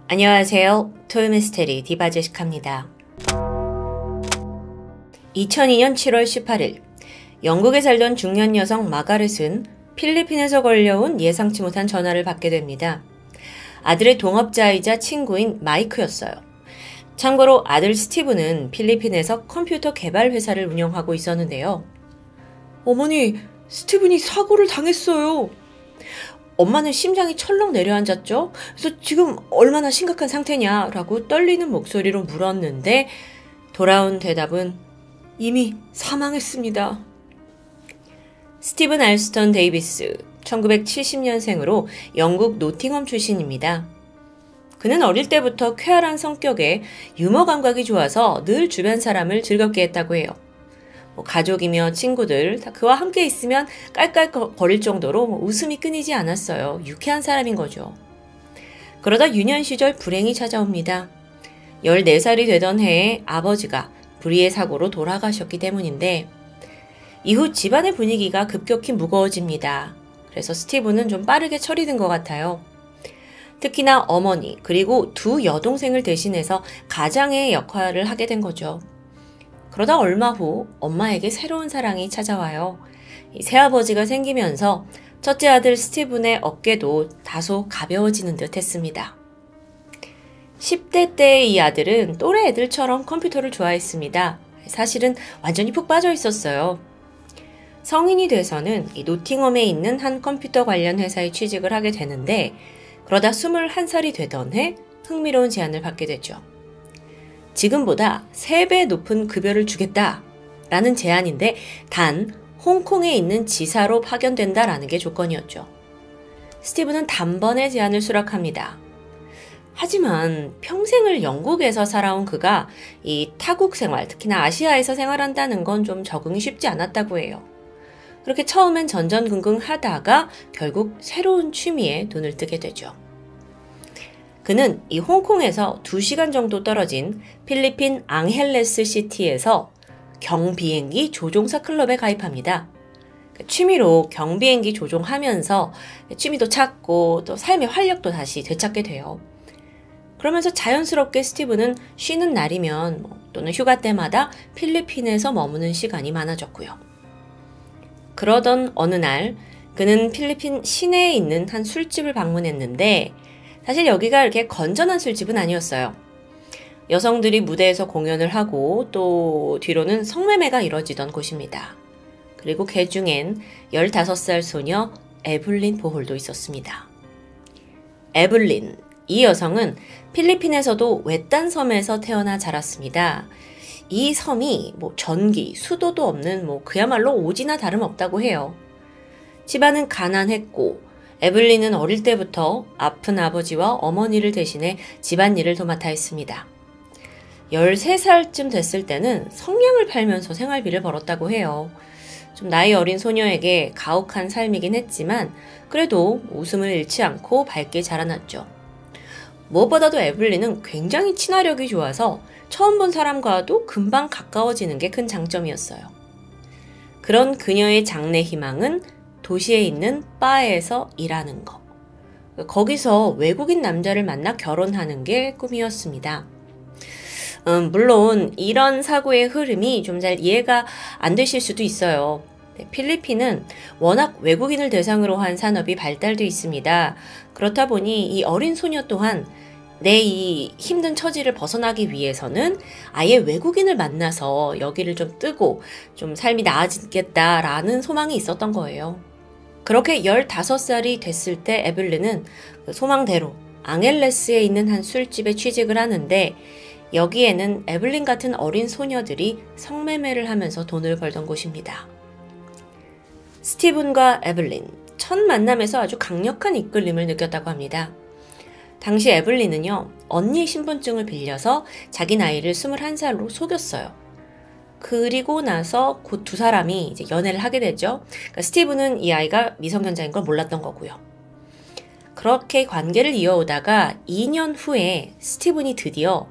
안녕하세요. 토요미스테리 디바제시카입니다. 2002년 7월 18일 영국에 살던 중년 여성 마가렛은 필리핀에서 걸려온 예상치 못한 전화를 받게 됩니다. 아들의 동업자이자 친구인 마이크였어요. 참고로 아들 스티브는 필리핀에서 컴퓨터 개발 회사를 운영하고 있었는데요. 어머니, 스티븐이 사고를 당했어요. 엄마는 심장이 철렁 내려앉았죠. 그래서 지금 얼마나 심각한 상태냐? 라고 떨리는 목소리로 물었는데 돌아온 대답은 이미 사망했습니다. 스티븐 알스턴 데이비스, 1970년생으로 영국 노팅엄 출신입니다. 그는 어릴 때부터 쾌활한 성격에 유머 감각이 좋아서 늘 주변 사람을 즐겁게 했다고 해요. 가족이며 친구들 다 그와 함께 있으면 깔깔거릴 정도로 웃음이 끊이지 않았어요. 유쾌한 사람인 거죠. 그러다 유년 시절 불행이 찾아옵니다. 14살이 되던 해에 아버지가 불의의 사고로 돌아가셨기 때문인데 이후 집안의 분위기가 급격히 무거워집니다. 그래서 스티브는 좀 빠르게 처리된 것 같아요. 특히나 어머니 그리고 두 여동생을 대신해서 가장의 역할을 하게 된 거죠. 그러다 얼마 후 엄마에게 새로운 사랑이 찾아와요. 새아버지가 생기면서 첫째 아들 스티븐의 어깨도 다소 가벼워지는 듯 했습니다. 10대 때의 이 아들은 또래 애들처럼 컴퓨터를 좋아했습니다. 사실은 완전히 푹 빠져 있었어요. 성인이 돼서는 이 노팅엄에 있는 한 컴퓨터 관련 회사에 취직을 하게 되는데 그러다 21살이 되던 해 흥미로운 제안을 받게 되죠. 지금보다 3배 높은 급여를 주겠다라는 제안인데 단 홍콩에 있는 지사로 파견된다라는 게 조건이었죠. 스티븐은 단번에 제안을 수락합니다. 하지만 평생을 영국에서 살아온 그가 이 타국 생활, 특히나 아시아에서 생활한다는 건 좀 적응이 쉽지 않았다고 해요. 그렇게 처음엔 전전긍긍 하다가 결국 새로운 취미에 눈을 뜨게 되죠. 그는 이 홍콩에서 2시간 정도 떨어진 필리핀 앙헬레스 시티에서 경비행기 조종사 클럽에 가입합니다. 취미로 경비행기 조종하면서 취미도 찾고 또 삶의 활력도 다시 되찾게 돼요. 그러면서 자연스럽게 스티브는 쉬는 날이면 또는 휴가 때마다 필리핀에서 머무는 시간이 많아졌고요. 그러던 어느 날 그는 필리핀 시내에 있는 한 술집을 방문했는데 사실 여기가 이렇게 건전한 술집은 아니었어요. 여성들이 무대에서 공연을 하고 또 뒤로는 성매매가 이뤄지던 곳입니다. 그리고 그 중엔 15살 소녀 에블린 보홀도 있었습니다. 에블린, 이 여성은 필리핀에서도 외딴 섬에서 태어나 자랐습니다. 이 섬이 전기, 수도도 없는 그야말로 오지나 다름없다고 해요. 집안은 가난했고 에블린은 어릴 때부터 아픈 아버지와 어머니를 대신해 집안일을 도맡아 했습니다. 13살쯤 됐을 때는 성냥을 팔면서 생활비를 벌었다고 해요. 좀 나이 어린 소녀에게 가혹한 삶이긴 했지만 그래도 웃음을 잃지 않고 밝게 자라났죠. 무엇보다도 에블린은 굉장히 친화력이 좋아서 처음 본 사람과도 금방 가까워지는 게 큰 장점이었어요. 그런 그녀의 장래 희망은 도시에 있는 바에서 일하는 거. 거기서 외국인 남자를 만나 결혼하는 게 꿈이었습니다. 물론 이런 사고의 흐름이 좀 잘 이해가 안 되실 수도 있어요. 필리핀은 워낙 외국인을 대상으로 한 산업이 발달돼 있습니다. 그렇다 보니 이 어린 소녀 또한 내 이 힘든 처지를 벗어나기 위해서는 아예 외국인을 만나서 여기를 좀 뜨고 좀 삶이 나아지겠다라는 소망이 있었던 거예요. 그렇게 15살이 됐을 때 에블린은 그 소망대로 앙헬레스에 있는 한 술집에 취직을 하는데 여기에는 에블린 같은 어린 소녀들이 성매매를 하면서 돈을 벌던 곳입니다. 스티븐과 에블린, 첫 만남에서 아주 강력한 이끌림을 느꼈다고 합니다. 당시 에블린은요, 언니 신분증을 빌려서 자기 나이를 21살로 속였어요. 그리고 나서 곧 두 사람이 이제 연애를 하게 되죠. 그러니까 스티븐은 이 아이가 미성년자인 걸 몰랐던 거고요. 그렇게 관계를 이어오다가 2년 후에 스티븐이 드디어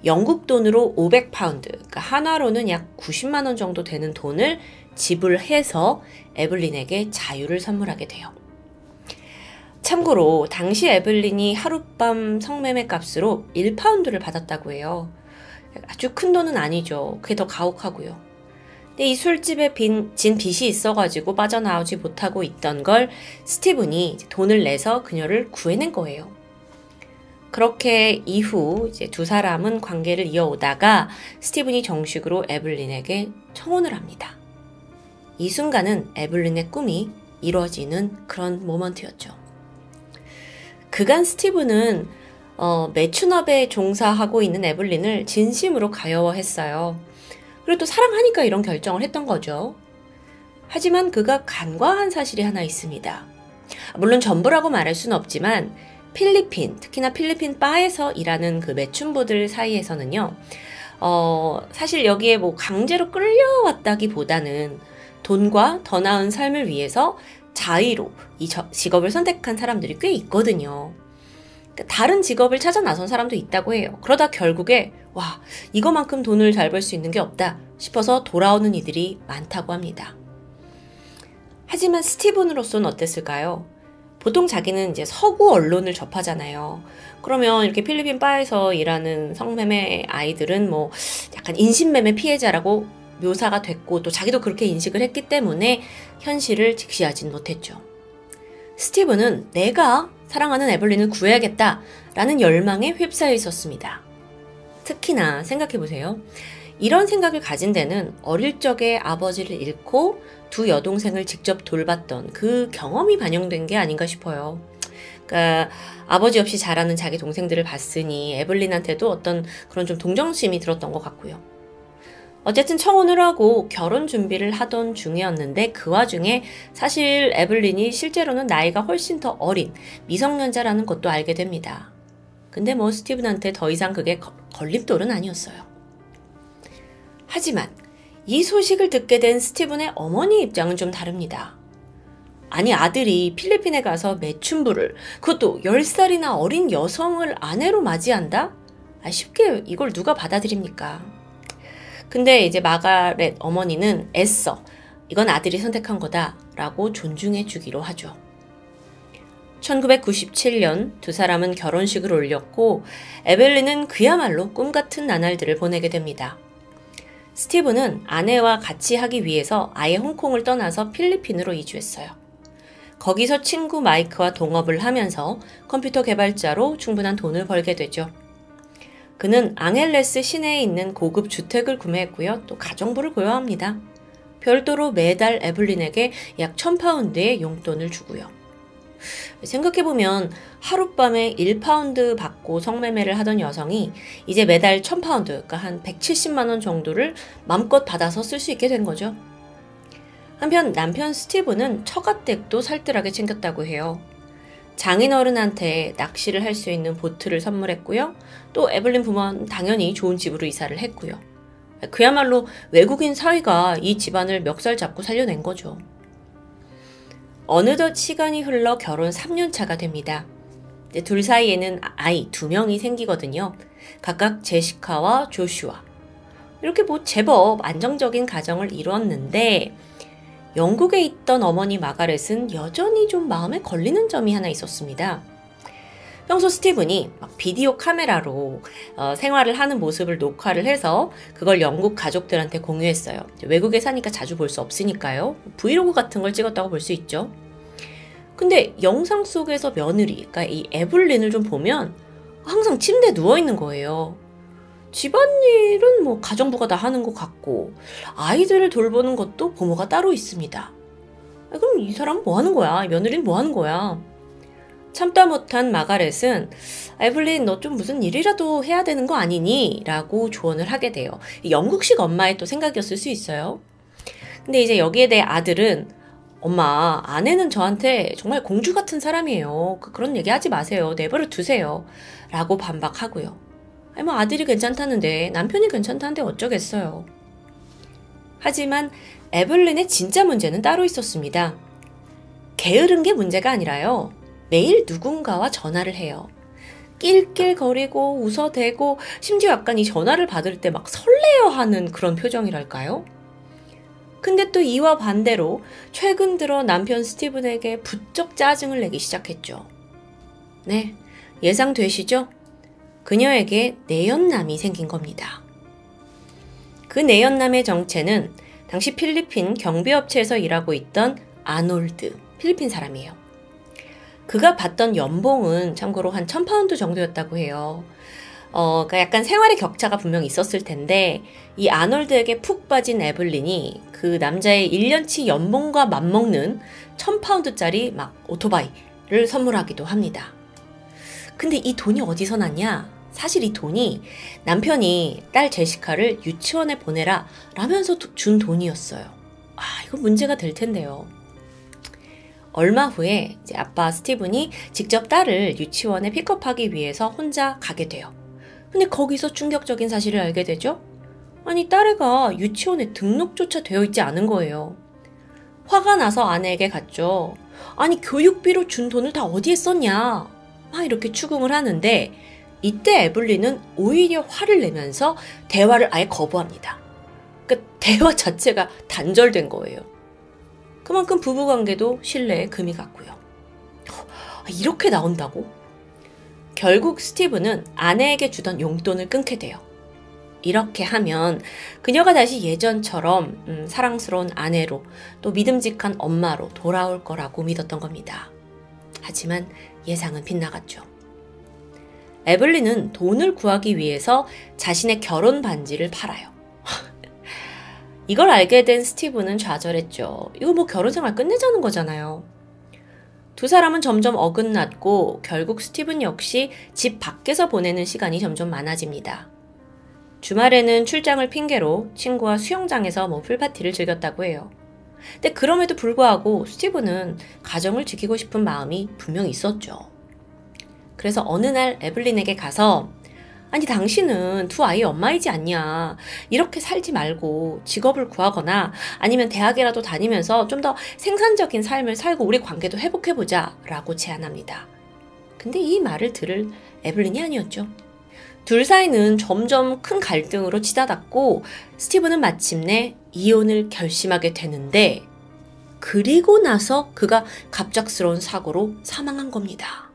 영국 돈으로 500파운드, 그러니까 한화로는 약 90만 원 정도 되는 돈을 지불해서 에블린에게 자유를 선물하게 돼요. 참고로 당시 에블린이 하룻밤 성매매 값으로 1파운드를 받았다고 해요. 아주 큰 돈은 아니죠. 그게 더 가혹하고요. 근데 이 술집에 진 빚이 있어가지고 빠져나오지 못하고 있던 걸 스티븐이 돈을 내서 그녀를 구해낸 거예요. 그렇게 이후 이제 두 사람은 관계를 이어오다가 스티븐이 정식으로 에블린에게 청혼을 합니다. 이 순간은 에블린의 꿈이 이루어지는 그런 모먼트였죠. 그간 스티븐은 매춘업에 종사하고 있는 에블린을 진심으로 가여워했어요. 그리고 또 사랑하니까 이런 결정을 했던 거죠. 하지만 그가 간과한 사실이 하나 있습니다. 물론 전부라고 말할 수는 없지만 특히나 필리핀 바에서 일하는 그 매춘부들 사이에서는요. 사실 여기에 뭐 강제로 끌려왔다기보다는 돈과 더 나은 삶을 위해서 자의로 이 직업을 선택한 사람들이 꽤 있거든요. 다른 직업을 찾아 나선 사람도 있다고 해요. 그러다 결국에 와, 이거만큼 돈을 잘 벌 수 있는 게 없다 싶어서 돌아오는 이들이 많다고 합니다. 하지만 스티븐으로서는 어땠을까요? 보통 자기는 이제 서구 언론을 접하잖아요. 그러면 이렇게 필리핀 바에서 일하는 성매매 아이들은 뭐 약간 인신매매 피해자라고 묘사가 됐고 또 자기도 그렇게 인식을 했기 때문에 현실을 직시하진 못했죠. 스티븐은 내가 사랑하는 에블린을 구해야겠다라는 열망에 휩싸여 있었습니다. 특히나 생각해보세요. 이런 생각을 가진 데는 어릴 적에 아버지를 잃고 두 여동생을 직접 돌봤던 그 경험이 반영된 게 아닌가 싶어요. 그러니까 아버지 없이 자라는 자기 동생들을 봤으니 에블린한테도 어떤 그런 좀 동정심이 들었던 것 같고요. 어쨌든 청혼을 하고 결혼 준비를 하던 중이었는데 그 와중에 사실 에블린이 실제로는 나이가 훨씬 더 어린 미성년자라는 것도 알게 됩니다. 근데 뭐 스티븐한테 더 이상 그게 걸림돌은 아니었어요. 하지만 이 소식을 듣게 된 스티븐의 어머니 입장은 좀 다릅니다. 아니 아들이 필리핀에 가서 매춘부를 그것도 10살이나 어린 여성을 아내로 맞이한다? 쉽게 이걸 누가 받아들입니까? 근데 이제 마가렛 어머니는 애써 이건 아들이 선택한 거다 라고 존중해 주기로 하죠. 1997년 두 사람은 결혼식을 올렸고 에벨린은 그야말로 꿈같은 나날들을 보내게 됩니다. 스티븐은 아내와 같이 하기 위해서 아예 홍콩을 떠나서 필리핀으로 이주했어요. 거기서 친구 마이크와 동업을 하면서 컴퓨터 개발자로 충분한 돈을 벌게 되죠. 그는 앙헬레스 시내에 있는 고급 주택을 구매했고요. 또 가정부를 고용합니다. 별도로 매달 에블린에게 약 1000파운드의 용돈을 주고요. 생각해보면 하룻밤에 1파운드 받고 성매매를 하던 여성이 이제 매달 1000파운드, 그러니까 한 170만 원 정도를 마음껏 받아서 쓸 수 있게 된 거죠. 한편 남편 스티븐은 처가댁도 살뜰하게 챙겼다고 해요. 장인어른한테 낚시를 할 수 있는 보트를 선물했고요. 또 에블린 부모는 당연히 좋은 집으로 이사를 했고요. 그야말로 외국인 사위가 이 집안을 멱살 잡고 살려낸 거죠. 어느덧 시간이 흘러 결혼 3년 차가 됩니다. 둘 사이에는 아이 2명이 생기거든요. 각각 제시카와 조슈아. 이렇게 뭐 제법 안정적인 가정을 이루었는데 영국에 있던 어머니 마가렛은 여전히 좀 마음에 걸리는 점이 하나 있었습니다. 평소 스티븐이 비디오 카메라로 생활을 하는 모습을 녹화를 해서 그걸 영국 가족들한테 공유했어요. 외국에 사니까 자주 볼 수 없으니까요. 브이로그 같은 걸 찍었다고 볼 수 있죠. 근데 영상 속에서 며느리, 그러니까 이 에블린을 좀 보면 항상 침대에 누워있는 거예요. 집안일은 뭐 가정부가 다 하는 것 같고 아이들을 돌보는 것도 부모가 따로 있습니다. 그럼 이 사람은 뭐 하는 거야? 며느리는 뭐 하는 거야? 참다 못한 마가렛은 에블린 너 좀 무슨 일이라도 해야 되는 거 아니니? 라고 조언을 하게 돼요. 영국식 엄마의 또 생각이었을 수 있어요. 근데 이제 여기에 대해 아들은 엄마, 아내는 저한테 정말 공주 같은 사람이에요. 그런 얘기 하지 마세요. 내버려 두세요. 라고 반박하고요. 뭐 아들이 괜찮다는데 남편이 괜찮다는데 어쩌겠어요. 하지만 에블린의 진짜 문제는 따로 있었습니다. 게으른 게 문제가 아니라요. 매일 누군가와 전화를 해요. 낄낄거리고 웃어대고 심지어 약간 이 전화를 받을 때 막 설레어하는 그런 표정이랄까요? 근데 또 이와 반대로 최근 들어 남편 스티븐에게 부쩍 짜증을 내기 시작했죠. 네, 예상되시죠? 그녀에게 내연남이 생긴 겁니다. 그 내연남의 정체는 당시 필리핀 경비업체에서 일하고 있던 아놀드, 필리핀 사람이에요. 그가 받던 연봉은 참고로 한 1000파운드 정도였다고 해요. 그러니까 약간 생활의 격차가 분명히 있었을 텐데 이 아놀드에게 푹 빠진 에블린이 그 남자의 1년치 연봉과 맞먹는 1000파운드짜리 막 오토바이를 선물하기도 합니다. 근데 이 돈이 어디서 났냐? 사실 이 돈이 남편이 딸 제시카를 유치원에 보내라 라면서 준 돈이었어요. 이거 문제가 될 텐데요. 얼마 후에 이제 아빠 스티븐이 직접 딸을 유치원에 픽업하기 위해서 혼자 가게 돼요. 근데 거기서 충격적인 사실을 알게 되죠? 아니, 딸애가 유치원에 등록조차 되어 있지 않은 거예요. 화가 나서 아내에게 갔죠. 아니, 교육비로 준 돈을 다 어디에 썼냐? 막 이렇게 추궁을 하는데 이때 에블린은 오히려 화를 내면서 대화를 아예 거부합니다. 그러니까 대화 자체가 단절된 거예요. 그만큼 부부관계도 신뢰에 금이 갔고요. 이렇게 나온다고? 결국 스티브는 아내에게 주던 용돈을 끊게 돼요. 이렇게 하면 그녀가 다시 예전처럼 사랑스러운 아내로 또 믿음직한 엄마로 돌아올 거라고 믿었던 겁니다. 하지만 예상은 빗나갔죠. 에블린은 돈을 구하기 위해서 자신의 결혼 반지를 팔아요. 이걸 알게 된 스티브는 좌절했죠. 이거 뭐 결혼 생활 끝내자는 거잖아요. 두 사람은 점점 어긋났고 결국 스티븐 역시 집 밖에서 보내는 시간이 점점 많아집니다. 주말에는 출장을 핑계로 친구와 수영장에서 풀파티를 즐겼다고 해요. 근데 그럼에도 불구하고 스티븐은 가정을 지키고 싶은 마음이 분명히 있었죠. 그래서 어느 날 에블린에게 가서 아니 당신은 두 아이의 엄마이지 않냐. 이렇게 살지 말고 직업을 구하거나 아니면 대학이라도 다니면서 좀 더 생산적인 삶을 살고 우리 관계도 회복해보자 라고 제안합니다. 근데 이 말을 들을 에블린이 아니었죠. 둘 사이는 점점 큰 갈등으로 치닫았고 스티븐은 마침내 이혼을 결심하게 되는데 그리고 나서 그가 갑작스러운 사고로 사망한 겁니다.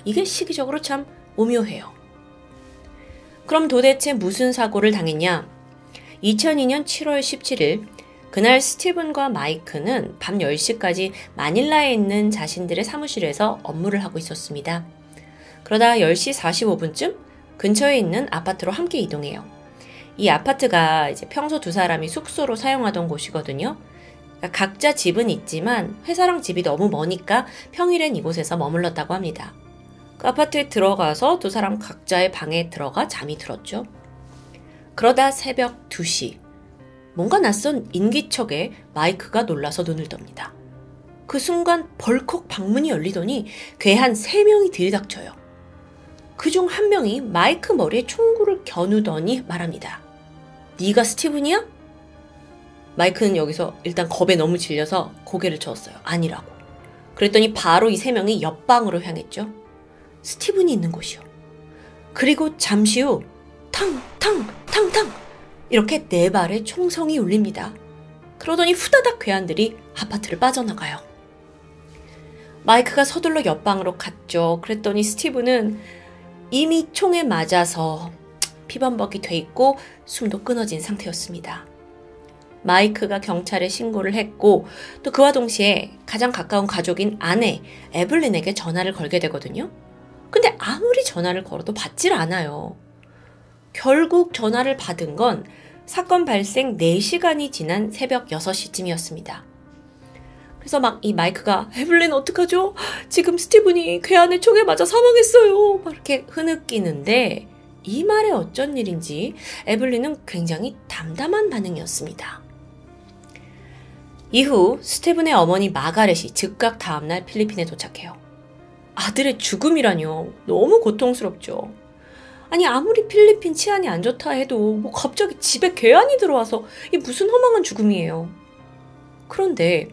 이게 시기적으로 참 오묘해요. 그럼 도대체 무슨 사고를 당했냐? 2002년 7월 17일 그날 스티븐과 마이크는 밤 10시까지 마닐라에 있는 자신들의 사무실에서 업무를 하고 있었습니다. 그러다 10시 45분쯤 근처에 있는 아파트로 함께 이동해요. 이 아파트가 이제 평소 두 사람이 숙소로 사용하던 곳이거든요. 그러니까 각자 집은 있지만 회사랑 집이 너무 머니까 평일엔 이곳에서 머물렀다고 합니다. 그 아파트에 들어가서 두 사람 각자의 방에 들어가 잠이 들었죠. 그러다 새벽 2시 뭔가 낯선 인기척에 마이크가 놀라서 눈을 떱니다. 그 순간 벌컥 방문이 열리더니 괴한 3명이 들이닥쳐요. 그중 한 명이 마이크 머리에 총구를 겨누더니 말합니다. 네가 스티븐이야? 마이크는 여기서 일단 겁에 너무 질려서 고개를 저었어요. 아니라고. 그랬더니 바로 이 3명이 옆방으로 향했죠. 스티븐이 있는 곳이요. 그리고 잠시 후 탕탕탕탕 이렇게 4발의 총성이 울립니다. 그러더니 후다닥 괴한들이 아파트를 빠져나가요. 마이크가 서둘러 옆방으로 갔죠. 그랬더니 스티븐은 이미 총에 맞아서 피범벅이 돼 있고 숨도 끊어진 상태였습니다. 마이크가 경찰에 신고를 했고 또 그와 동시에 가장 가까운 가족인 아내 에블린에게 전화를 걸게 되거든요. 근데 아무리 전화를 걸어도 받질 않아요. 결국 전화를 받은 건 사건 발생 4시간이 지난 새벽 6시쯤이었습니다. 그래서 막 이 마이크가 에블린 어떡하죠? 지금 스티븐이 괴한의 총에 맞아 사망했어요. 막 이렇게 흐느끼는데 이 말에 어쩐 일인지 에블린은 굉장히 담담한 반응이었습니다. 이후 스티븐의 어머니 마가렛이 즉각 다음날 필리핀에 도착해요. 아들의 죽음이라뇨. 너무 고통스럽죠. 아니 아무리 필리핀 치안이 안 좋다 해도 뭐 갑자기 집에 괴한이 들어와서 이게 무슨 허망한 죽음이에요. 그런데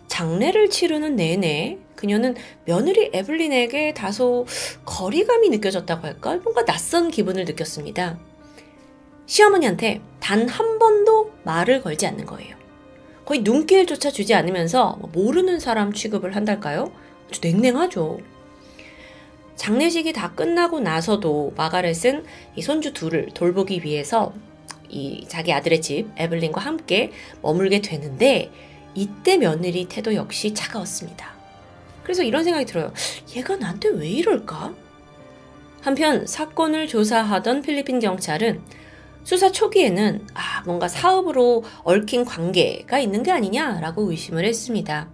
장례를 치르는 내내 그녀는 며느리 에블린에게 다소 거리감이 느껴졌다고 할까? 뭔가 낯선 기분을 느꼈습니다. 시어머니한테 단 한 번도 말을 걸지 않는 거예요. 거의 눈길조차 주지 않으면서 모르는 사람 취급을 한달까요? 아주 냉랭하죠. 장례식이 다 끝나고 나서도 마가렛은 이 손주 둘을 돌보기 위해서 이 자기 아들의 집 에블린과 함께 머물게 되는데 이때 며느리 태도 역시 차가웠습니다. 그래서 이런 생각이 들어요. 얘가 나한테 왜 이럴까? 한편 사건을 조사하던 필리핀 경찰은 수사 초기에는 뭔가 사업으로 얽힌 관계가 있는 게 아니냐라고 의심을 했습니다.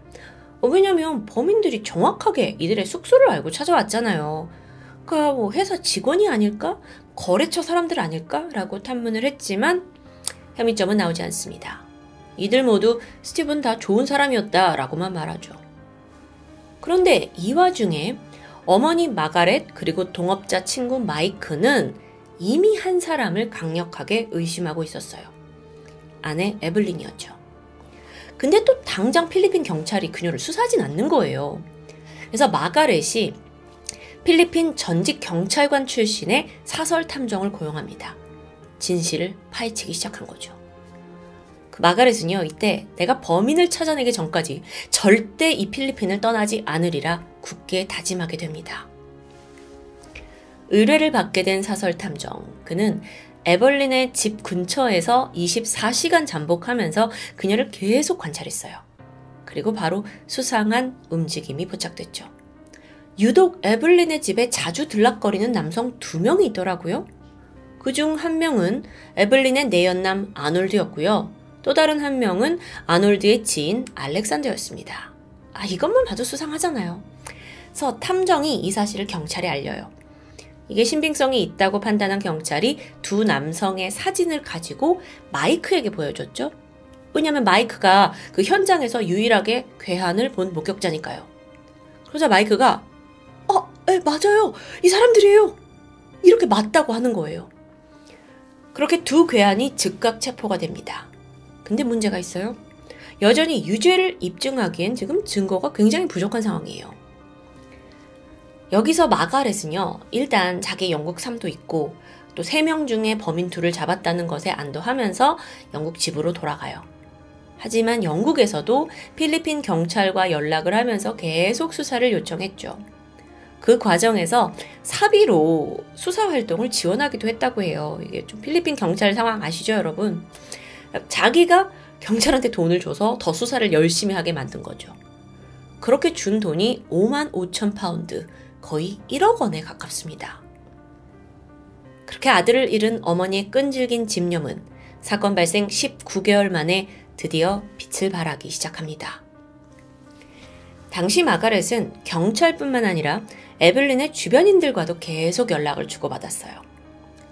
왜냐면 범인들이 정확하게 이들의 숙소를 알고 찾아왔잖아요. 그러니까 뭐 회사 직원이 아닐까? 거래처 사람들 아닐까? 라고 탐문을 했지만 혐의점은 나오지 않습니다. 이들 모두 스티븐 다 좋은 사람이었다 라고만 말하죠. 그런데 이 와중에 어머니 마가렛 그리고 동업자 친구 마이크는 이미 한 사람을 강력하게 의심하고 있었어요. 아내 에블린이었죠. 근데 또 당장 필리핀 경찰이 그녀를 수사하진 않는 거예요. 그래서 마가렛이 필리핀 전직 경찰관 출신의 사설 탐정을 고용합니다. 진실을 파헤치기 시작한 거죠. 그 마가렛은요, 이때 내가 범인을 찾아내기 전까지 절대 이 필리핀을 떠나지 않으리라 굳게 다짐하게 됩니다. 의뢰를 받게 된 사설 탐정, 그는 에벌린의 집 근처에서 24시간 잠복하면서 그녀를 계속 관찰했어요. 그리고 바로 수상한 움직임이 포착됐죠. 유독 에블린의 집에 자주 들락거리는 남성 2명이 있더라고요. 그중 한 명은 에블린의 내연남 아놀드였고요. 또 다른 한 명은 아놀드의 지인 알렉산더였습니다. 이것만 봐도 수상하잖아요. 그래서 탐정이 이 사실을 경찰에 알려요. 이게 신빙성이 있다고 판단한 경찰이 두 남성의 사진을 가지고 마이크에게 보여줬죠. 왜냐하면 마이크가 그 현장에서 유일하게 괴한을 본 목격자니까요. 그러자 마이크가 맞아요. 이 사람들이에요. 이렇게 맞다고 하는 거예요. 그렇게 두 괴한이 즉각 체포가 됩니다. 근데 문제가 있어요. 여전히 유죄를 입증하기엔 지금 증거가 굉장히 부족한 상황이에요. 여기서 마가렛은요, 일단 자기 영국 삶도 있고 또 3명 중에 범인 2를 잡았다는 것에 안도하면서 영국 집으로 돌아가요. 하지만 영국에서도 필리핀 경찰과 연락을 하면서 계속 수사를 요청했죠. 그 과정에서 사비로 수사 활동을 지원하기도 했다고 해요. 이게 좀 필리핀 경찰 상황 아시죠, 여러분? 자기가 경찰한테 돈을 줘서 더 수사를 열심히 하게 만든 거죠. 그렇게 준 돈이 55,000파운드, 거의 1억 원에 가깝습니다. 그렇게 아들을 잃은 어머니의 끈질긴 집념은 사건 발생 19개월 만에 드디어 빛을 발하기 시작합니다. 당시 마가렛은 경찰뿐만 아니라 에블린의 주변인들과도 계속 연락을 주고받았어요.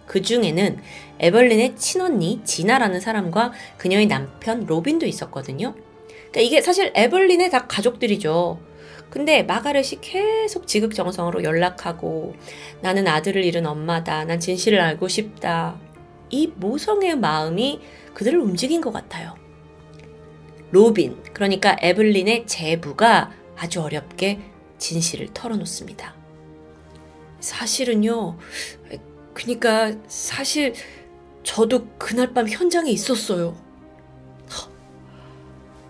그 중에는 에블린의 친언니 지나라는 사람과 그녀의 남편 로빈도 있었거든요. 그러니까 이게 사실 에블린의 다 가족들이죠. 근데 마가렛이 계속 지극정성으로 연락하고 나는 아들을 잃은 엄마다. 난 진실을 알고 싶다. 이 모성의 마음이 그들을 움직인 것 같아요. 로빈, 그러니까 에블린의 제부가 아주 어렵게 진실을 털어놓습니다. 사실은요, 그러니까 사실 저도 그날 밤 현장에 있었어요.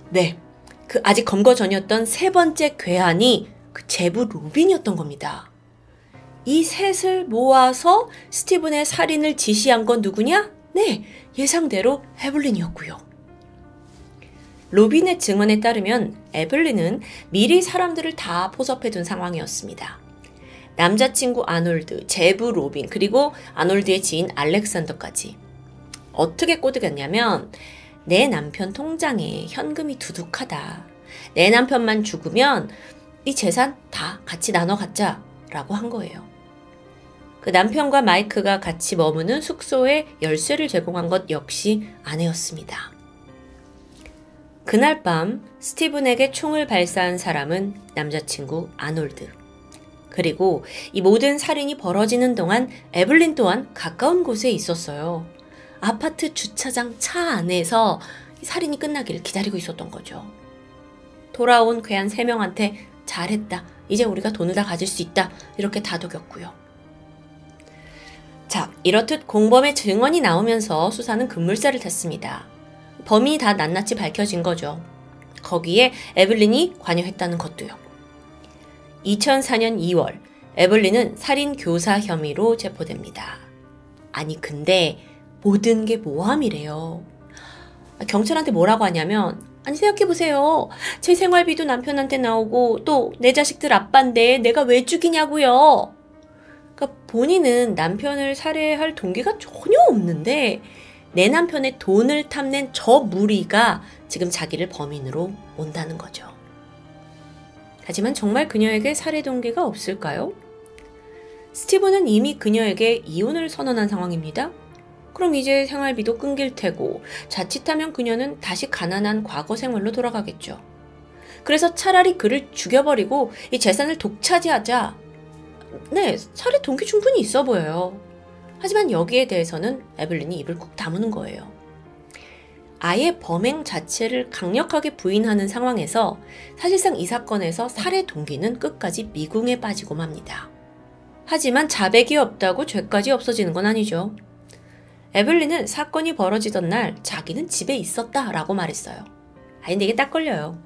네, 그 아직 검거 전이었던 3번째 괴한이 그 제부 로빈이었던 겁니다. 이 셋을 모아서 스티븐의 살인을 지시한 건 누구냐? 네, 예상대로 에블린이었고요. 로빈의 증언에 따르면 에블린은 미리 사람들을 다 포섭해둔 상황이었습니다. 남자친구 아놀드, 제부 로빈, 그리고 아놀드의 지인 알렉산더까지. 어떻게 꼬드겼냐면 내 남편 통장에 현금이 두둑하다. 내 남편만 죽으면 이 재산 다 같이 나눠 갖자라고 한 거예요. 그 남편과 마이크가 같이 머무는 숙소에 열쇠를 제공한 것 역시 아내였습니다. 그날 밤 스티븐에게 총을 발사한 사람은 남자친구 아놀드. 그리고 이 모든 살인이 벌어지는 동안 에블린 또한 가까운 곳에 있었어요. 아파트 주차장 차 안에서 살인이 끝나기를 기다리고 있었던 거죠. 돌아온 괴한 3명한테 잘했다. 이제 우리가 돈을 다 가질 수 있다. 이렇게 다독였고요. 자, 이렇듯 공범의 증언이 나오면서 수사는 급물살을 탔습니다. 범인이 다 낱낱이 밝혀진 거죠. 거기에 에블린이 관여했다는 것도요. 2004년 2월 에블린은 살인 교사 혐의로 체포됩니다. 아니 근데 모든 게 모함이래요. 경찰한테 뭐라고 하냐면 아니 생각해보세요. 제 생활비도 남편한테 나오고 또 내 자식들 아빠인데 내가 왜 죽이냐고요. 그러니까 본인은 남편을 살해할 동기가 전혀 없는데 내 남편의 돈을 탐낸 저 무리가 지금 자기를 범인으로 온다는 거죠. 하지만 정말 그녀에게 살해 동기가 없을까요? 스티브는 이미 그녀에게 이혼을 선언한 상황입니다. 그럼 이제 생활비도 끊길 테고 자칫하면 그녀는 다시 가난한 과거 생활로 돌아가겠죠. 그래서 차라리 그를 죽여버리고 이 재산을 독차지하자. 네, 살해 동기 충분히 있어 보여요. 하지만 여기에 대해서는 에블린이 입을 꾹 다무는 거예요. 아예 범행 자체를 강력하게 부인하는 상황에서 사실상 이 사건에서 살해 동기는 끝까지 미궁에 빠지고 맙니다. 하지만 자백이 없다고 죄까지 없어지는 건 아니죠. 에블린은 사건이 벌어지던 날 자기는 집에 있었다라고 말했어요. 아니 근데 이게 딱 걸려요.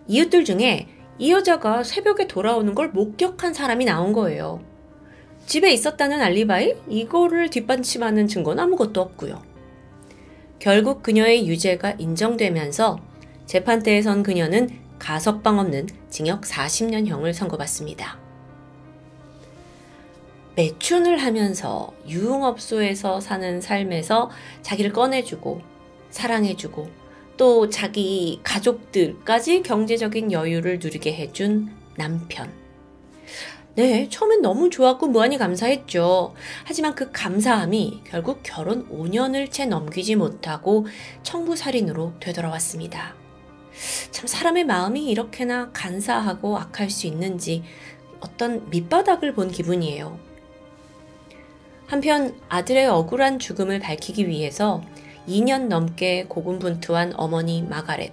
이웃들 중에 이 여자가 새벽에 돌아오는 걸 목격한 사람이 나온 거예요. 집에 있었다는 알리바이? 이거를 뒷받침하는 증거는 아무것도 없고요. 결국 그녀의 유죄가 인정되면서 재판대에선 그녀는 가석방 없는 징역 40년형을 선고받습니다. 매춘을 하면서 유흥업소에서 사는 삶에서 자기를 꺼내주고 사랑해주고 또 자기 가족들까지 경제적인 여유를 누리게 해준 남편. 네, 처음엔 너무 좋았고 무한히 감사했죠. 하지만 그 감사함이 결국 결혼 5년을 채 넘기지 못하고 청부살인으로 되돌아왔습니다. 참 사람의 마음이 이렇게나 간사하고 악할 수 있는지 어떤 밑바닥을 본 기분이에요. 한편 아들의 억울한 죽음을 밝히기 위해서 2년 넘게 고군분투한 어머니 마가렛.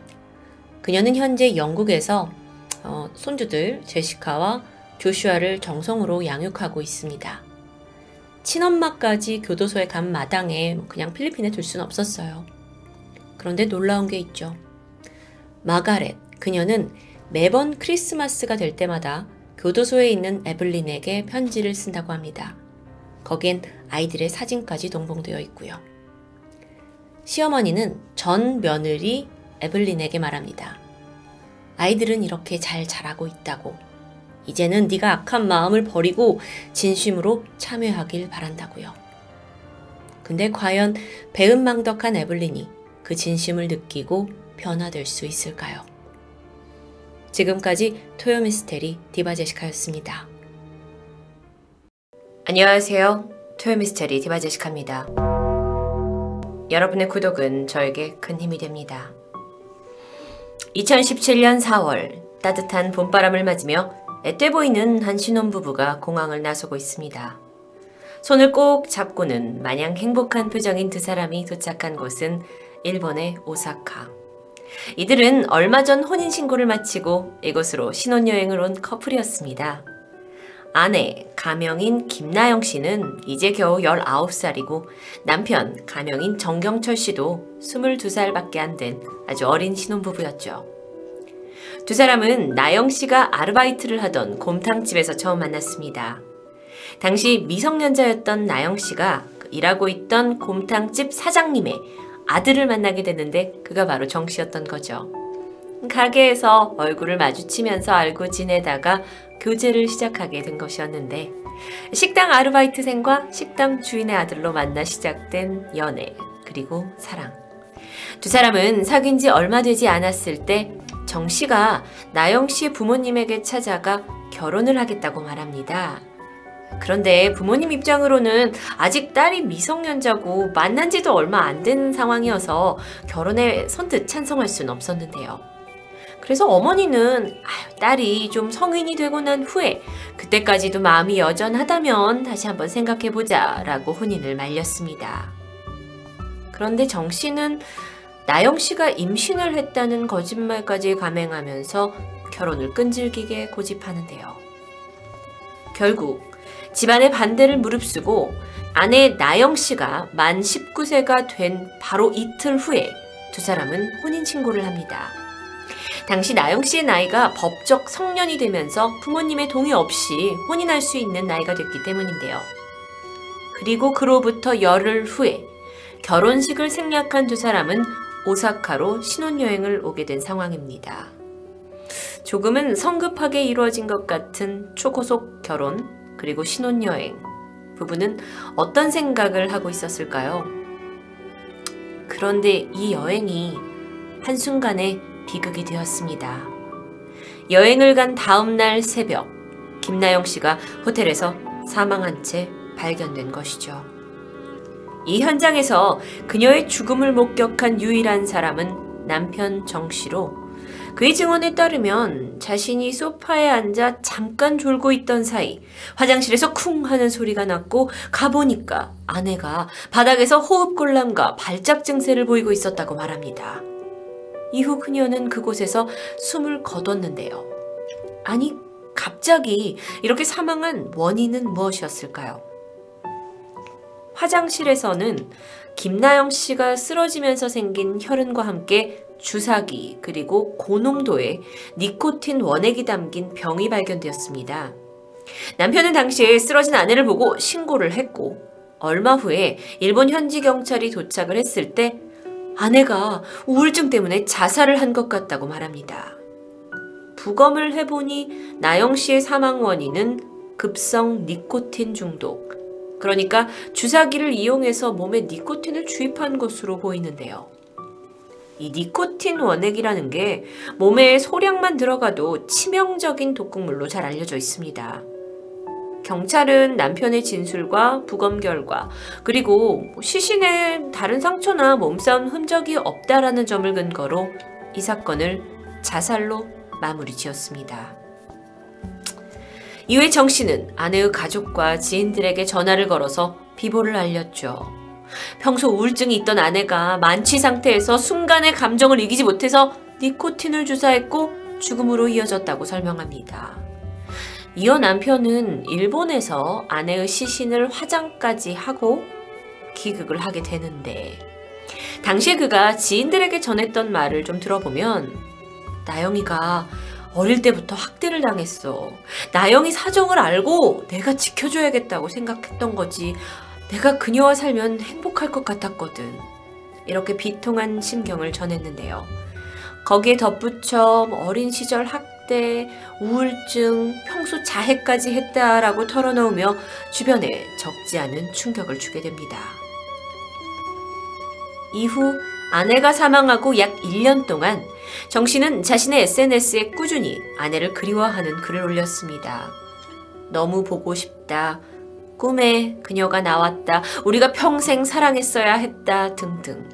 그녀는 현재 영국에서 손주들 제시카와 조슈아를 정성으로 양육하고 있습니다. 친엄마까지 교도소에 간 마당에 그냥 필리핀에 둘 수는 없었어요. 그런데 놀라운 게 있죠. 마가렛, 그녀는 매번 크리스마스가 될 때마다 교도소에 있는 에블린에게 편지를 쓴다고 합니다. 거기엔 아이들의 사진까지 동봉되어 있고요. 시어머니는 전 며느리 에블린에게 말합니다. 아이들은 이렇게 잘 자라고 있다고. 이제는 네가 악한 마음을 버리고 진심으로 참여하길 바란다고요. 근데 과연 배은망덕한 에블린이 그 진심을 느끼고 변화될 수 있을까요? 지금까지 토요미스테리 디바제시카였습니다. 안녕하세요. 토요미스테리 디바제시카입니다. 여러분의 구독은 저에게 큰 힘이 됩니다. 2017년 4월 따뜻한 봄바람을 맞으며 앳돼 보이는 한 신혼부부가 공항을 나서고 있습니다. 손을 꼭 잡고는 마냥 행복한 표정인 두 사람이 도착한 곳은 일본의 오사카. 이들은 얼마 전 혼인신고를 마치고 이곳으로 신혼여행을 온 커플이었습니다. 아내 가명인 김나영 씨는 이제 겨우 19살이고 남편 가명인 정경철 씨도 22살밖에 안 된 아주 어린 신혼부부였죠. 두 사람은 나영 씨가 아르바이트를 하던 곰탕집에서 처음 만났습니다. 당시 미성년자였던 나영 씨가 일하고 있던 곰탕집 사장님의 아들을 만나게 됐는데 그가 바로 정 씨였던 거죠. 가게에서 얼굴을 마주치면서 알고 지내다가 교제를 시작하게 된 것이었는데 식당 아르바이트생과 식당 주인의 아들로 만나 시작된 연애 그리고 사랑. 두 사람은 사귄 지 얼마 되지 않았을 때 정 씨가 나영 씨의 부모님에게 찾아가 결혼을 하겠다고 말합니다. 그런데 부모님 입장으로는 아직 딸이 미성년자고 만난 지도 얼마 안 된 상황이어서 결혼에 선뜻 찬성할 수는 없었는데요. 그래서 어머니는 딸이 좀 성인이 되고 난 후에 그때까지도 마음이 여전하다면 다시 한번 생각해보자 라고 혼인을 말렸습니다. 그런데 정 씨는 나영 씨가 임신을 했다는 거짓말까지 감행하면서 결혼을 끈질기게 고집하는데요. 결국 집안의 반대를 무릅쓰고 아내 나영 씨가 만 19세가 된 바로 이틀 후에 두 사람은 혼인신고를 합니다. 당시 나영 씨의 나이가 법적 성년이 되면서 부모님의 동의 없이 혼인할 수 있는 나이가 됐기 때문인데요. 그리고 그로부터 열흘 후에 결혼식을 생략한 두 사람은 오사카로 신혼여행을 오게 된 상황입니다. 조금은 성급하게 이루어진 것 같은 초고속 결혼 그리고 신혼여행. 부부는 어떤 생각을 하고 있었을까요? 그런데 이 여행이 한순간에 비극이 되었습니다. 여행을 간 다음 날 새벽, 김나영 씨가 호텔에서 사망한 채 발견된 것이죠. 이 현장에서 그녀의 죽음을 목격한 유일한 사람은 남편 정 씨로, 그의 증언에 따르면 자신이 소파에 앉아 잠깐 졸고 있던 사이 화장실에서 쿵 하는 소리가 났고 가보니까 아내가 바닥에서 호흡곤란과 발작 증세를 보이고 있었다고 말합니다. 이후 그녀는 그곳에서 숨을 거뒀는데요. 아니, 갑자기 이렇게 사망한 원인은 무엇이었을까요? 화장실에서는 김나영 씨가 쓰러지면서 생긴 혈흔과 함께 주사기 그리고 고농도의 니코틴 원액이 담긴 병이 발견되었습니다. 남편은 당시에 쓰러진 아내를 보고 신고를 했고 얼마 후에 일본 현지 경찰이 도착을 했을 때 아내가 우울증 때문에 자살을 한 것 같다고 말합니다. 부검을 해보니 나영 씨의 사망 원인은 급성 니코틴 중독, 그러니까 주사기를 이용해서 몸에 니코틴을 주입한 것으로 보이는데요. 이 니코틴 원액이라는 게 몸에 소량만 들어가도 치명적인 독극물로 잘 알려져 있습니다. 경찰은 남편의 진술과 부검 결과 그리고 시신에 다른 상처나 몸싸움 흔적이 없다라는 점을 근거로 이 사건을 자살로 마무리 지었습니다. 이후에 정 씨는 아내의 가족과 지인들에게 전화를 걸어서 비보를 알렸죠. 평소 우울증이 있던 아내가 만취 상태에서 순간의 감정을 이기지 못해서 니코틴을 주사했고 죽음으로 이어졌다고 설명합니다. 이어 남편은 일본에서 아내의 시신을 화장까지 하고 기극을 하게 되는데, 당시에 그가 지인들에게 전했던 말을 좀 들어보면 나영이가 어릴 때부터 학대를 당했어. 나영이 사정을 알고 내가 지켜줘야겠다고 생각했던 거지. 내가 그녀와 살면 행복할 것 같았거든. 이렇게 비통한 심경을 전했는데요. 거기에 덧붙여 어린 시절 학대, 우울증, 평소 자해까지 했다라고 털어놓으며 주변에 적지 않은 충격을 주게 됩니다. 이후 아내가 사망하고 약 1년 동안 정 씨는 자신의 SNS에 꾸준히 아내를 그리워하는 글을 올렸습니다. 너무 보고 싶다. 꿈에 그녀가 나왔다. 우리가 평생 사랑했어야 했다. 등등.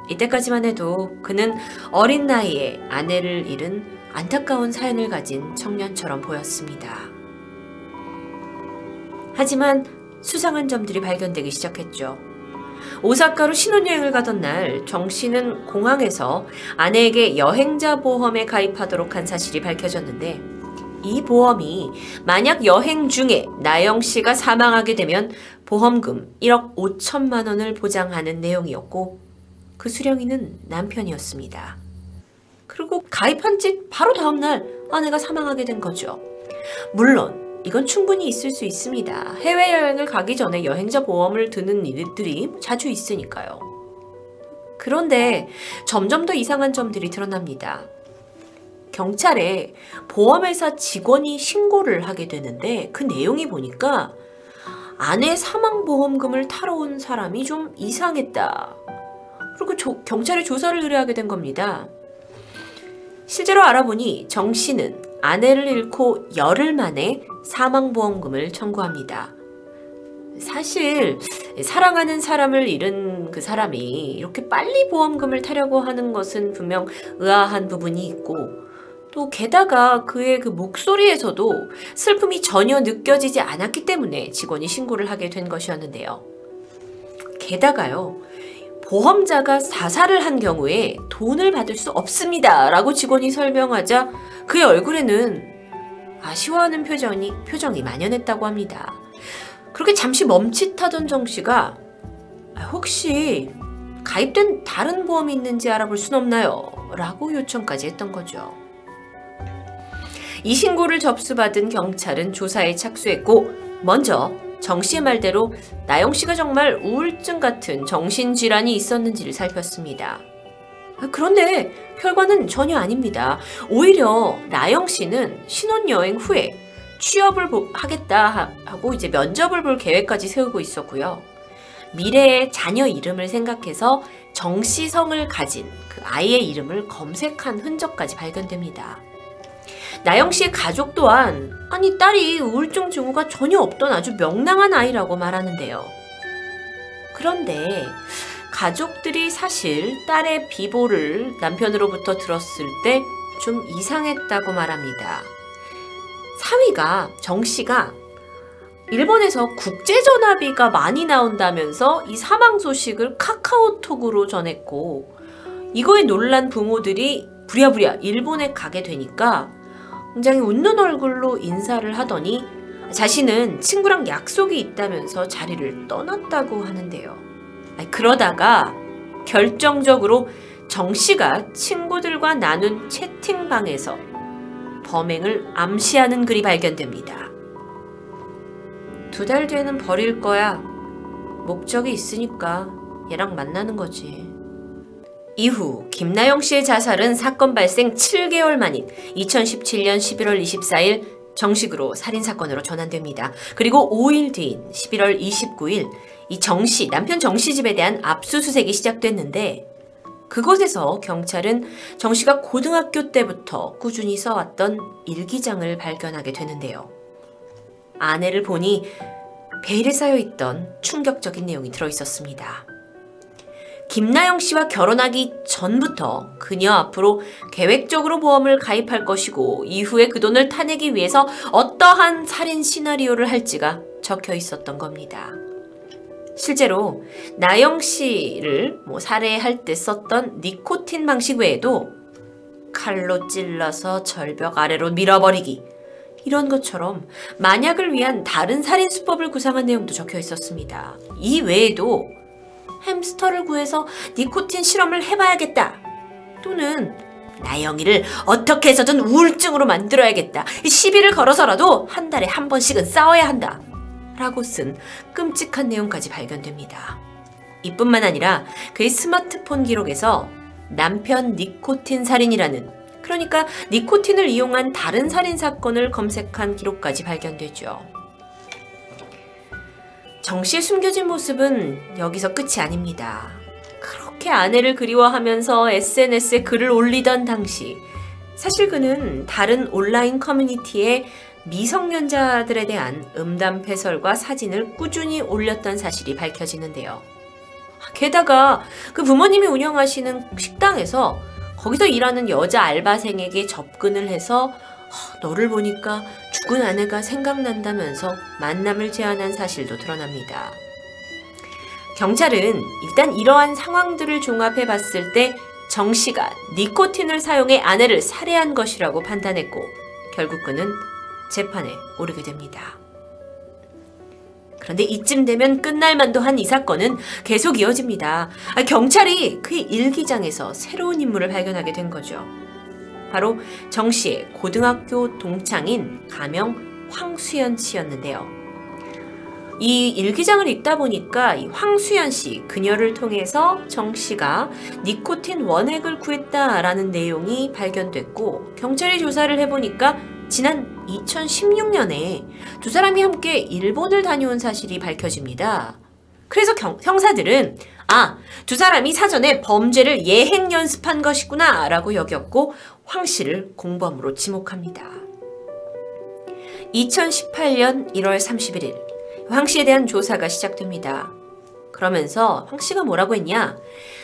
이때까지만 해도 그는 어린 나이에 아내를 잃은 안타까운 사연을 가진 청년처럼 보였습니다. 하지만 수상한 점들이 발견되기 시작했죠. 오사카로 신혼여행을 가던 날 정 씨는 공항에서 아내에게 여행자 보험에 가입하도록 한 사실이 밝혀졌는데, 이 보험이 만약 여행 중에 나영 씨가 사망하게 되면 보험금 1억 5천만 원을 보장하는 내용이었고 그 수령인은 남편이었습니다. 그리고 가입한 지 바로 다음날 아내가 사망하게 된 거죠. 물론 이건 충분히 있을 수 있습니다. 해외여행을 가기 전에 여행자 보험을 드는 일들이 자주 있으니까요. 그런데 점점 더 이상한 점들이 드러납니다. 경찰에 보험회사 직원이 신고를 하게 되는데 그 내용이 보니까 아내 사망보험금을 타러 온 사람이 좀 이상했다. 그리고 경찰에 조사를 의뢰하게 된 겁니다. 실제로 알아보니 정 씨는 아내를 잃고 열흘 만에 사망보험금을 청구합니다. 사실 사랑하는 사람을 잃은 그 사람이 이렇게 빨리 보험금을 타려고 하는 것은 분명 의아한 부분이 있고, 또 게다가 그의 그 목소리에서도 슬픔이 전혀 느껴지지 않았기 때문에 직원이 신고를 하게 된 것이었는데요. 게다가요, 보험자가 자살을 한 경우에 돈을 받을 수 없습니다 라고 직원이 설명하자 그의 얼굴에는 아쉬워하는 표정이 만연했다고 합니다. 그렇게 잠시 멈칫하던 정 씨가 혹시 가입된 다른 보험이 있는지 알아볼 순 없나요? 라고 요청까지 했던 거죠. 이 신고를 접수받은 경찰은 조사에 착수했고 먼저 정 씨의 말대로 나영 씨가 정말 우울증 같은 정신질환이 있었는지를 살폈습니다. 그런데 결과는 전혀 아닙니다. 오히려 나영 씨는 신혼여행 후에 취업을 하겠다 하고 이제 면접을 볼 계획까지 세우고 있었고요. 미래의 자녀 이름을 생각해서 정 씨 성을 가진 그 아이의 이름을 검색한 흔적까지 발견됩니다. 나영 씨의 가족 또한 아니 딸이 우울증 증후가 전혀 없던 아주 명랑한 아이라고 말하는데요. 그런데 가족들이 사실 딸의 비보를 남편으로부터 들었을 때 좀 이상했다고 말합니다. 사위가 정 씨가 일본에서 국제전화비가 많이 나온다면서 이 사망 소식을 카카오톡으로 전했고 이거에 놀란 부모들이 부랴부랴 일본에 가게 되니까 굉장히 웃는 얼굴로 인사를 하더니 자신은 친구랑 약속이 있다면서 자리를 떠났다고 하는데요. 그러다가 결정적으로 정 씨가 친구들과 나눈 채팅방에서 범행을 암시하는 글이 발견됩니다. 2달 뒤에는 버릴 거야. 목적이 있으니까 얘랑 만나는 거지. 이후 김나영 씨의 자살은 사건 발생 7개월 만인 2017년 11월 24일 정식으로 살인사건으로 전환됩니다. 그리고 5일 뒤인 11월 29일 이 정 씨, 남편 정 씨 집에 대한 압수수색이 시작됐는데 그곳에서 경찰은 정 씨가 고등학교 때부터 꾸준히 써왔던 일기장을 발견하게 되는데요. 아내를 보니 베일에 쌓여있던 충격적인 내용이 들어있었습니다. 김나영 씨와 결혼하기 전부터 그녀 앞으로 계획적으로 보험을 가입할 것이고 이후에 그 돈을 타내기 위해서 어떠한 살인 시나리오를 할지가 적혀 있었던 겁니다. 실제로 나영 씨를 살해할 때 썼던 니코틴 방식 외에도 칼로 찔러서 절벽 아래로 밀어버리기 이런 것처럼 만약을 위한 다른 살인 수법을 구상한 내용도 적혀 있었습니다. 이 외에도 햄스터를 구해서 니코틴 실험을 해봐야겠다 또는 나영이를 어떻게 해서든 우울증으로 만들어야겠다 시비를 걸어서라도 한 달에 한 번씩은 싸워야 한다 라고 쓴 끔찍한 내용까지 발견됩니다. 이뿐만 아니라 그의 스마트폰 기록에서 남편 니코틴 살인이라는 그러니까 니코틴을 이용한 다른 살인사건을 검색한 기록까지 발견되죠. 정 씨의 숨겨진 모습은 여기서 끝이 아닙니다. 그렇게 아내를 그리워하면서 SNS에 글을 올리던 당시 사실 그는 다른 온라인 커뮤니티에 미성년자들에 대한 음담패설과 사진을 꾸준히 올렸던 사실이 밝혀지는데요. 게다가 그 부모님이 운영하시는 식당에서 거기서 일하는 여자 알바생에게 접근을 해서 너를 보니까 죽은 아내가 생각난다면서 만남을 제안한 사실도 드러납니다. 경찰은 일단 이러한 상황들을 종합해 봤을 때 정 씨가 니코틴을 사용해 아내를 살해한 것이라고 판단했고 결국 그는 재판에 오르게 됩니다. 그런데 이쯤 되면 끝날 만도 한 이 사건은 계속 이어집니다. 경찰이 그의 일기장에서 새로운 인물을 발견하게 된 거죠. 바로 정 씨의 고등학교 동창인 가명 황수연 씨였는데요. 이 일기장을 읽다 보니까 이 황수연 씨, 그녀를 통해서 정 씨가 니코틴 원액을 구했다라는 내용이 발견됐고 경찰이 조사를 해보니까 지난 2016년에 두 사람이 함께 일본을 다녀온 사실이 밝혀집니다. 그래서 형사들은 두 사람이 사전에 범죄를 예행 연습한 것이구나 라고 여겼고 황 씨를 공범으로 지목합니다. 2018년 1월 31일 황 씨에 대한 조사가 시작됩니다. 그러면서 황 씨가 뭐라고 했냐?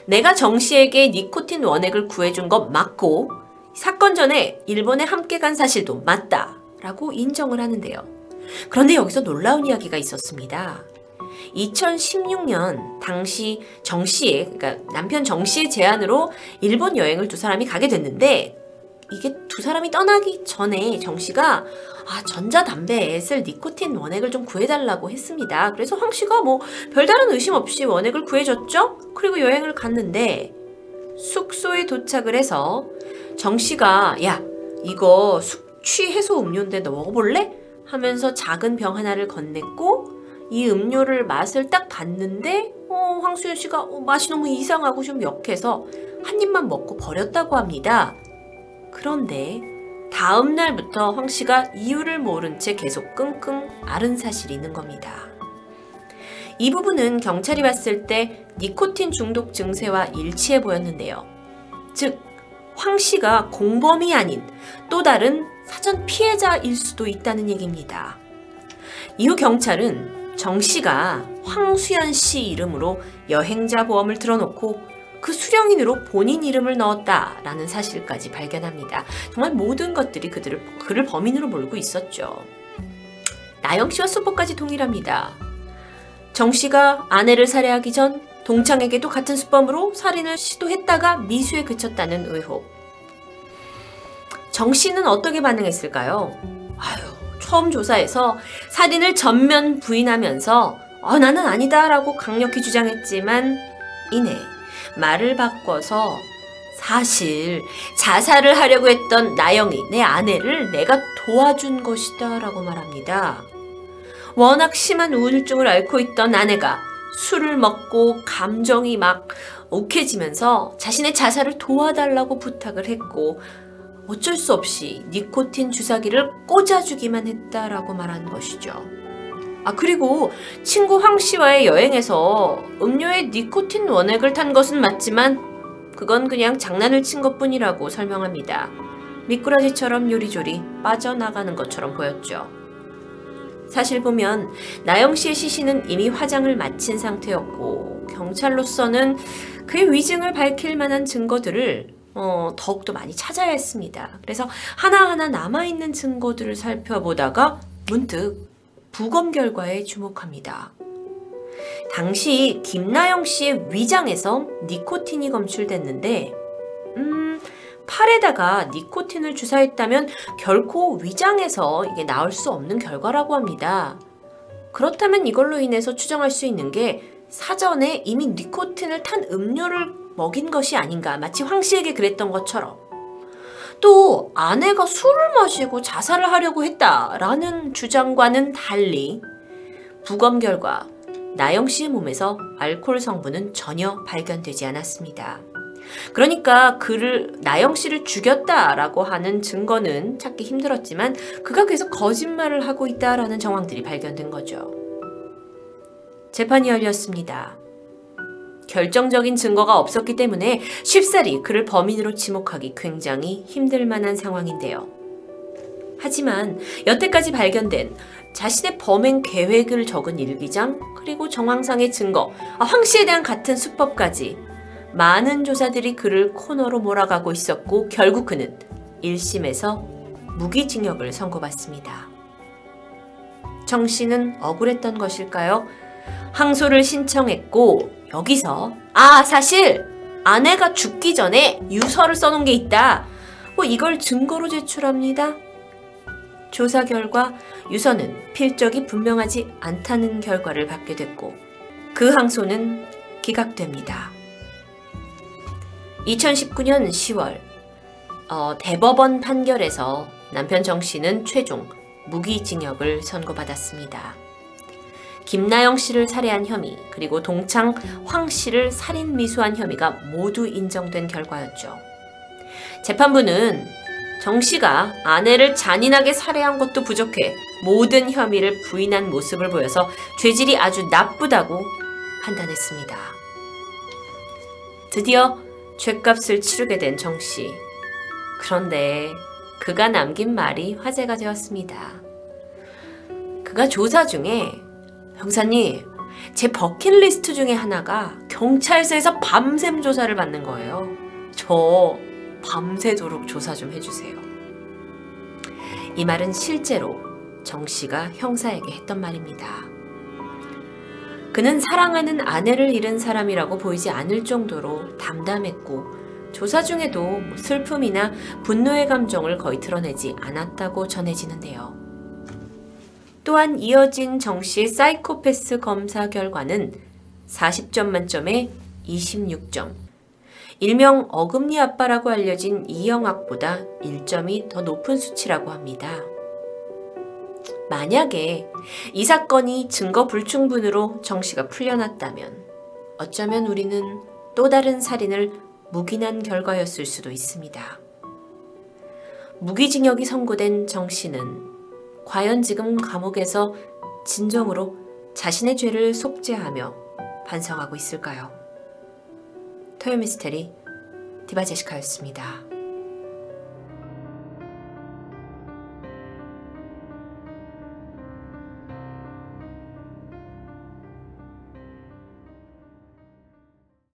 내가 정 씨에게 니코틴 원액을 구해준 것 맞고 사건 전에 일본에 함께 간 사실도 맞다 라고 인정을 하는데요. 그런데 여기서 놀라운 이야기가 있었습니다. 2016년 당시 정 씨의, 그러니까 남편 정 씨의 제안으로 일본 여행을 두 사람이 가게 됐는데 이게 두 사람이 떠나기 전에 정 씨가 전자담배에 쓸 니코틴 원액을 좀 구해달라고 했습니다. 그래서 황 씨가 별다른 의심 없이 원액을 구해줬죠? 그리고 여행을 갔는데 숙소에 도착을 해서 정 씨가 야, 이거 숙취 해소 음료인데 너 먹어볼래? 하면서 작은 병 하나를 건넸고 이 음료를 맛을 딱 봤는데 황수연 씨가 맛이 너무 이상하고 좀 역해서 한 입만 먹고 버렸다고 합니다. 그런데 다음 날부터 황 씨가 이유를 모른 채 계속 끙끙 앓은 사실이 있는 겁니다. 이 부분은 경찰이 봤을 때 니코틴 중독 증세와 일치해 보였는데요. 즉, 황 씨가 공범이 아닌 또 다른 사전 피해자일 수도 있다는 얘기입니다. 이후 경찰은 정 씨가 황수연 씨 이름으로 여행자 보험을 들어놓고 그 수령인으로 본인 이름을 넣었다라는 사실까지 발견합니다. 정말 모든 것들이 그를 범인으로 몰고 있었죠. 나영 씨와 수법까지 동일합니다. 정 씨가 아내를 살해하기 전 동창에게도 같은 수법으로 살인을 시도했다가 미수에 그쳤다는 의혹. 정 씨는 어떻게 반응했을까요? 처음 조사에서 살인을 전면 부인하면서 나는 아니다 라고 강력히 주장했지만 이내 말을 바꿔서 사실 자살을 하려고 했던 나영이 내 아내를 내가 도와준 것이다 라고 말합니다. 워낙 심한 우울증을 앓고 있던 아내가 술을 먹고 감정이 막 욱해지면서 자신의 자살을 도와달라고 부탁을 했고 어쩔 수 없이 니코틴 주사기를 꽂아주기만 했다라고 말한 것이죠. 그리고 친구 황 씨와의 여행에서 음료에 니코틴 원액을 탄 것은 맞지만 그건 그냥 장난을 친 것뿐이라고 설명합니다. 미꾸라지처럼 요리조리 빠져나가는 것처럼 보였죠. 사실 보면 나영 씨의 시신은 이미 화장을 마친 상태였고 경찰로서는 그의 위증을 밝힐 만한 증거들을 더욱더 많이 찾아야 했습니다. 그래서 하나하나 남아있는 증거들을 살펴보다가 문득 부검 결과에 주목합니다. 당시 김나영 씨의 위장에서 니코틴이 검출됐는데 팔에다가 니코틴을 주사했다면 결코 위장에서 이게 나올 수 없는 결과라고 합니다. 그렇다면 이걸로 인해서 추정할 수 있는 게 사전에 이미 니코틴을 탄 음료를 먹인 것이 아닌가, 마치 황 씨에게 그랬던 것처럼. 또 아내가 술을 마시고 자살을 하려고 했다라는 주장과는 달리 부검 결과 나영 씨의 몸에서 알코올 성분은 전혀 발견되지 않았습니다. 그러니까 나영 씨를 죽였다라고 하는 증거는 찾기 힘들었지만 그가 계속 거짓말을 하고 있다라는 정황들이 발견된 거죠. 재판이 열렸습니다. 결정적인 증거가 없었기 때문에 쉽사리 그를 범인으로 지목하기 굉장히 힘들 만한 상황인데요. 하지만 여태까지 발견된 자신의 범행 계획을 적은 일기장, 그리고 정황상의 증거, 황 씨에 대한 같은 수법까지 많은 조사들이 그를 코너로 몰아가고 있었고 결국 그는 1심에서 무기징역을 선고받습니다. 정 씨는 억울했던 것일까요? 항소를 신청했고 여기서 사실 아내가 죽기 전에 유서를 써놓은 게 있다. 이걸 증거로 제출합니다. 조사 결과 유서는 필적이 분명하지 않다는 결과를 받게 됐고 그 항소는 기각됩니다. 2019년 10월 대법원 판결에서 남편 정 씨는 최종 무기징역을 선고받았습니다. 김나영 씨를 살해한 혐의, 그리고 동창 황 씨를 살인 미수한 혐의가 모두 인정된 결과였죠. 재판부는 정 씨가 아내를 잔인하게 살해한 것도 부족해 모든 혐의를 부인한 모습을 보여서 죄질이 아주 나쁘다고 판단했습니다. 드디어 죗값을 치르게 된 정 씨. 그런데 그가 남긴 말이 화제가 되었습니다. 그가 조사 중에 형사님, 제 버킷리스트 중에 하나가 경찰서에서 밤샘 조사를 받는 거예요. 저 밤새도록 조사 좀 해주세요. 이 말은 실제로 정 씨가 형사에게 했던 말입니다. 그는 사랑하는 아내를 잃은 사람이라고 보이지 않을 정도로 담담했고 조사 중에도 슬픔이나 분노의 감정을 거의 드러내지 않았다고 전해지는데요. 또한 이어진 정 씨의 사이코패스 검사 결과는 40점 만점에 26점. 일명 어금니 아빠라고 알려진 이영학보다 1점이 더 높은 수치라고 합니다. 만약에 이 사건이 증거 불충분으로 정 씨가 풀려났다면 어쩌면 우리는 또 다른 살인을 묵인한 결과였을 수도 있습니다. 무기징역이 선고된 정 씨는 과연 지금 감옥에서 진정으로 자신의 죄를 속죄하며 반성하고 있을까요? 토요미스테리 디바제시카였습니다.